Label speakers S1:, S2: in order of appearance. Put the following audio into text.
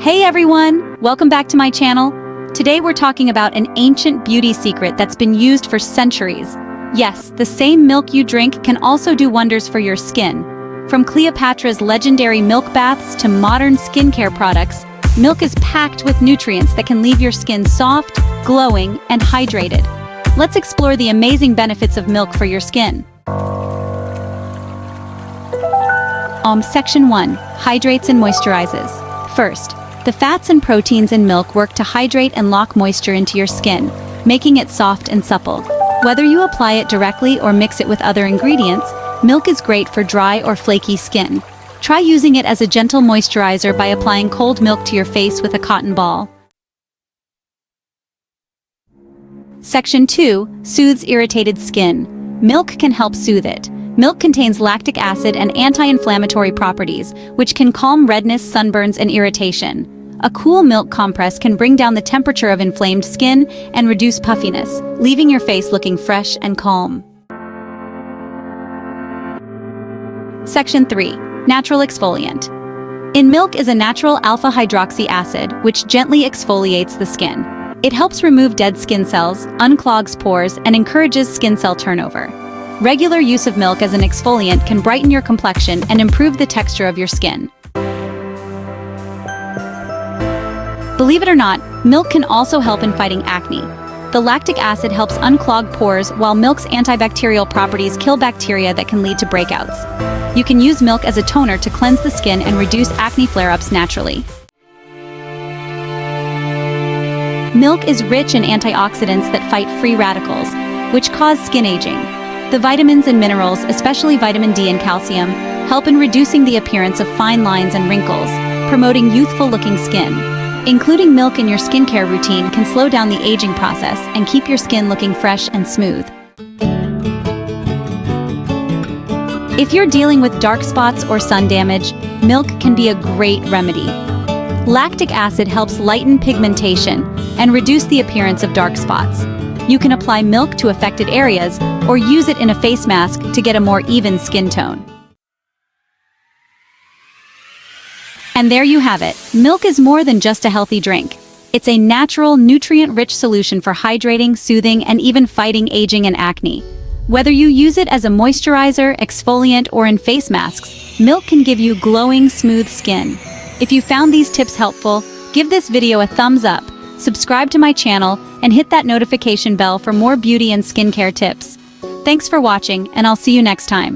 S1: Hey everyone! Welcome back to my channel. Today we're talking about an ancient beauty secret that's been used for centuries. Yes, the same milk you drink can also do wonders for your skin. From Cleopatra's legendary milk baths to modern skincare products, milk is packed with nutrients that can leave your skin soft, glowing, and hydrated. Let's explore the amazing benefits of milk for your skin. Section 1. Hydrates and Moisturizes. First, the fats and proteins in milk work to hydrate and lock moisture into your skin, making it soft and supple. Whether you apply it directly or mix it with other ingredients, milk is great for dry or flaky skin. Try using it as a gentle moisturizer by applying cold milk to your face with a cotton ball. Section 2. Soothes irritated skin. Milk can help soothe it. Milk contains lactic acid and anti-inflammatory properties, which can calm redness, sunburns, and irritation. A cool milk compress can bring down the temperature of inflamed skin and reduce puffiness, leaving your face looking fresh and calm. Section 3. Natural exfoliant. In milk is a natural alpha-hydroxy acid, which gently exfoliates the skin. It helps remove dead skin cells, unclogs pores, and encourages skin cell turnover. Regular use of milk as an exfoliant can brighten your complexion and improve the texture of your skin. Believe it or not, milk can also help in fighting acne. The lactic acid helps unclog pores, while milk's antibacterial properties kill bacteria that can lead to breakouts. You can use milk as a toner to cleanse the skin and reduce acne flare-ups naturally. Milk is rich in antioxidants that fight free radicals, which cause skin aging. The vitamins and minerals, especially vitamin D and calcium, help in reducing the appearance of fine lines and wrinkles, promoting youthful-looking skin. Including milk in your skincare routine can slow down the aging process and keep your skin looking fresh and smooth. If you're dealing with dark spots or sun damage, milk can be a great remedy. Lactic acid helps lighten pigmentation and reduce the appearance of dark spots. You can apply milk to affected areas or use it in a face mask to get a more even skin tone. And there you have it. Milk is more than just a healthy drink. It's a natural, nutrient-rich solution for hydrating, soothing, and even fighting aging and acne. Whether you use it as a moisturizer, exfoliant, or in face masks, milk can give you glowing, smooth skin. If you found these tips helpful, give this video a thumbs up, subscribe to my channel, and hit that notification bell for more beauty and skincare tips. Thanks for watching, and I'll see you next time.